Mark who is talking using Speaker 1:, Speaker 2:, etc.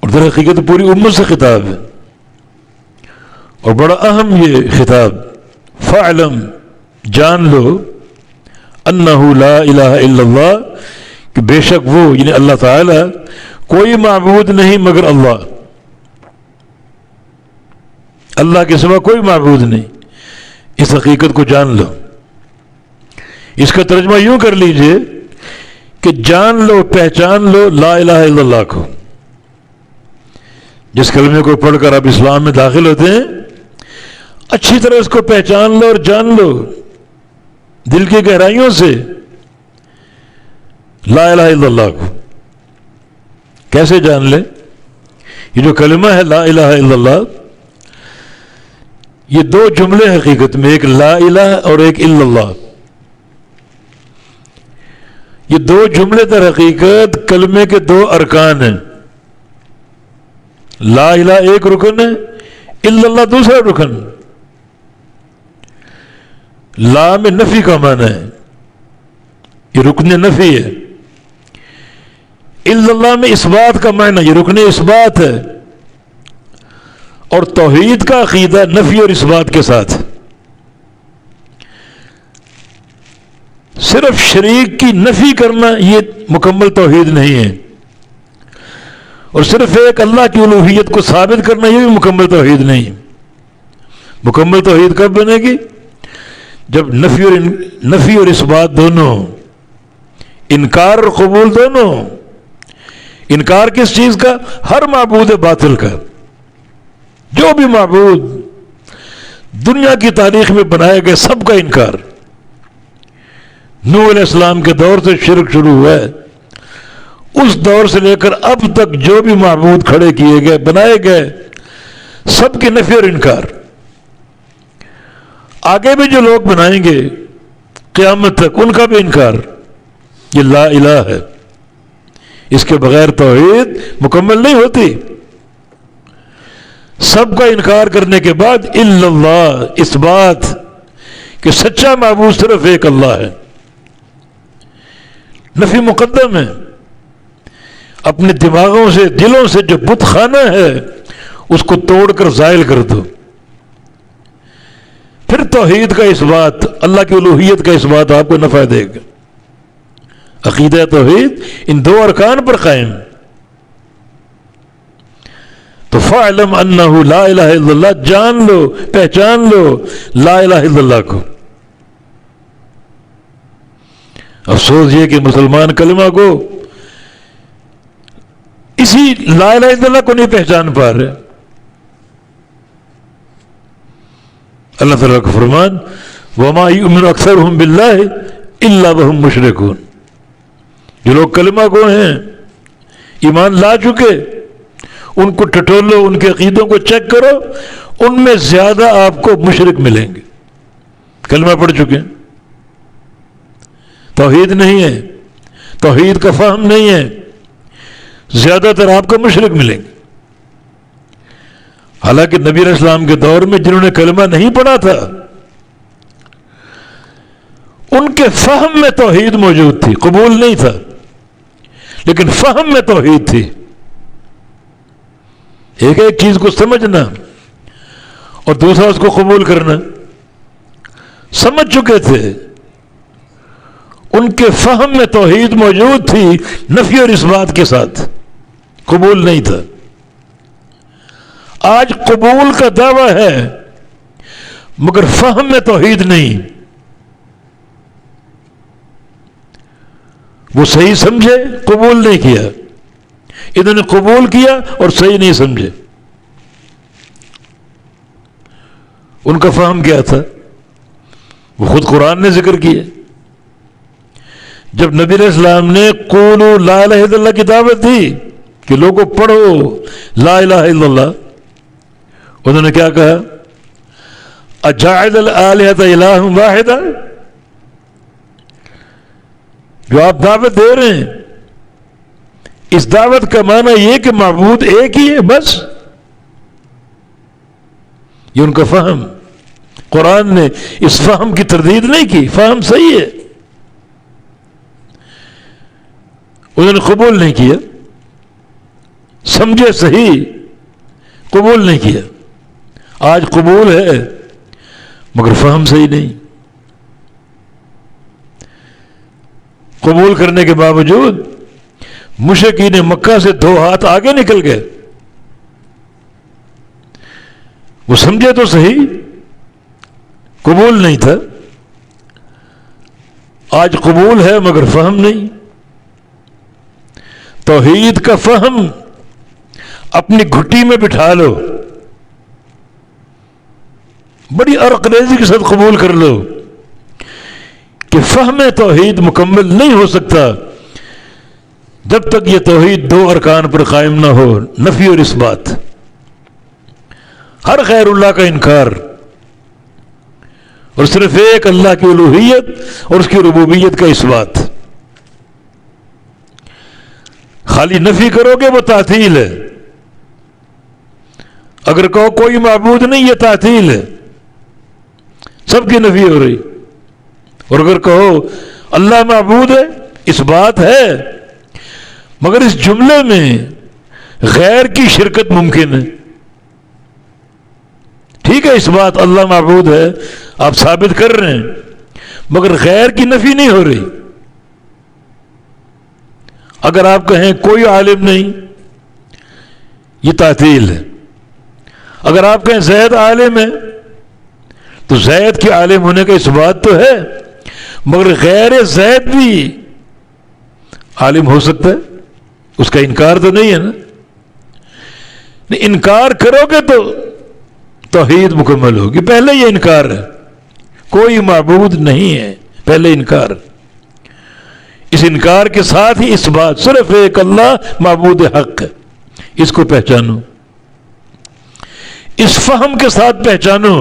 Speaker 1: اور در حقیقت پوری امت سے خطاب ہے، اور بڑا اہم یہ خطاب، فاعلم، جان لو، انہ لا الہ الا اللہ، کہ بے شک وہ یعنی اللہ تعالی کوئی معبود نہیں مگر اللہ، اللہ کے سوا کوئی معبود نہیں، اس حقیقت کو جان لو۔ اس کا ترجمہ یوں کر لیجئے کہ جان لو، پہچان لو لا الہ الا اللہ کو۔ جس کلمے کو پڑھ کر آپ اسلام میں داخل ہوتے ہیں، اچھی طرح اس کو پہچان لو اور جان لو دل کی گہرائیوں سے، لا الہ الا اللہ کو۔ کیسے جان لیں؟ یہ جو کلمہ ہے لا الہ الا اللہ، یہ دو جملے حقیقت میں، ایک لا الہ اور ایک الا اللہ، یہ دو جملے در حقیقت کلمے کے دو ارکان ہیں۔ لا الہ ایک رکن ہے، الا اللہ دوسرا رکن۔ لا میں نفی کا معنی ہے، یہ رکن نفی ہے۔ الا اللہ میں اثبات کا معنی، یہ رکن اثبات ہے۔ اور توحید کا عقیدہ نفی اور اثبات کے ساتھ، صرف شریک کی نفی کرنا یہ مکمل توحید نہیں ہے، اور صرف ایک اللہ کی الوہیت کو ثابت کرنا یہ بھی مکمل توحید نہیں۔ مکمل توحید کب بنے گی؟ جب نفی اور اثبات دونوں، انکار اور قبول دونوں۔ انکار کس چیز کا؟ ہر معبود باطل کا، جو بھی معبود دنیا کی تاریخ میں بنائے گئے سب کا انکار۔ نوح علیہ السلام کے دور سے شرک شروع ہوا ہے، اس دور سے لے کر اب تک جو بھی معبود کھڑے کیے گئے، بنائے گئے، سب کی نفی اور انکار۔ آگے بھی جو لوگ بنائیں گے قیامت تک، ان کا بھی انکار۔ یہ لا الہ ہے، اس کے بغیر توحید مکمل نہیں ہوتی۔ سب کا انکار کرنے کے بعد الا اللہ، اس بات کہ سچا معبود صرف ایک اللہ ہے، نفی مقدم ہے۔ اپنے دماغوں سے، دلوں سے جو بت خانہ ہے اس کو توڑ کر زائل کر دو، پھر توحید کا اس بات، اللہ کی الوہیت کا اس بات آپ کو نفع دے گا۔ عقیدہ توحید ان دو ارکان پر قائم۔ تو فاعلم انہ لا الہ الا اللہ، جان لو، پہچان لو لا الہ الا اللہ کو۔ افسوس یہ کہ مسلمان کلمہ کو، اسی لا الہ الا اللہ کو نہیں پہچان پا رہے۔ اللہ تعالیٰ کا فرمان، وَمَا يُؤْمِنُ أَكْثَرُهُمْ بِاللَّهِ إِلَّا وَهُمْ مُشْرِكُونَ۔ جو لوگ کلمہ گو ہیں، ایمان لا چکے، ان کو ٹٹولو، ان کے عقیدوں کو چیک کرو، ان میں زیادہ آپ کو مشرک ملیں گے۔ کلمہ پڑھ چکے ہیں، توحید نہیں ہے، توحید کا فہم نہیں ہے، زیادہ تر آپ کو مشرک ملیں گے۔ حالانکہ نبی علیہ السلام کے دور میں جنہوں نے کلمہ نہیں پڑھا تھا، ان کے فہم میں توحید موجود تھی، قبول نہیں تھا، لیکن فہم میں توحید تھی۔ ایک ایک چیز کو سمجھنا اور دوسرا اس کو قبول کرنا، سمجھ چکے تھے، ان کے فہم میں توحید موجود تھی، نفی اور اثبات کے ساتھ، قبول نہیں تھا۔ آج قبول کا دعویٰ ہے مگر فہم میں توحید نہیں۔ وہ صحیح سمجھے، قبول نہیں کیا، انہوں نے قبول کیا اور صحیح نہیں سمجھے۔ ان کا فہم کیا تھا؟ وہ خود قرآن نے ذکر کیا، جب نبی علیہ السلام نے قولوا لا الہ الا اللہ کی دعوت دی کہ لوگوں پڑھو لا الہ الا اللہ، انہوں نے کیا کہا؟ اجعل الآلہۃ الہ واحدا؟ جو آپ دعوت دے رہے ہیں، اس دعوت کا معنی یہ کہ معبود ایک ہی ہے بس؟ یہ ان کا فہم۔ قرآن نے اس فہم کی تردید نہیں کی، فہم صحیح ہے، انہوں نے قبول نہیں کیا، سمجھے صحیح، قبول نہیں کیا. آج قبول ہے مگر فہم صحیح نہیں. قبول کرنے کے باوجود مشرکین مکہ سے 2 ہاتھ آگے نکل گئے. وہ سمجھے تو صحیح، قبول نہیں تھا. آج قبول ہے مگر فہم نہیں. توحید کا فہم اپنی گھٹی میں بٹھا لو، بڑی ارقریزی کے ساتھ قبول کر لو کہ فہم توحید مکمل نہیں ہو سکتا جب تک یہ توحید 2 ارکان پر قائم نہ ہو، نفی اور اثبات. ہر غیر اللہ کا انکار اور صرف ایک اللہ کی الوہیت اور اس کی ربوبیت کا اثبات. خالی نفی کرو گے وہ تعطیل ہے. اگر کہو کوئی معبود نہیں، یہ تعطیل ہے، سب کی نفی ہو رہی. اور اگر کہو اللہ معبود ہے، اس بات ہے، مگر اس جملے میں غیر کی شرکت ممکن ہے. ٹھیک ہے، اس بات اللہ معبود ہے آپ ثابت کر رہے ہیں، مگر غیر کی نفی نہیں ہو رہی. اگر آپ کہیں کوئی عالم نہیں، یہ تعطیل ہے. اگر آپ کہیں زید عالم ہے تو زید کے عالم ہونے کا اس بات تو ہے، مگر غیر زید بھی عالم ہو سکتا ہے، اس کا انکار تو نہیں ہے نا. انکار کرو گے تو توحید مکمل ہوگی. پہلے یہ انکار ہے، کوئی معبود نہیں ہے، پہلے انکار. اس انکار کے ساتھ ہی اس بات صرف ایک اللہ معبود حق ہے، اس کو پہچانو. اس فہم کے ساتھ پہچانو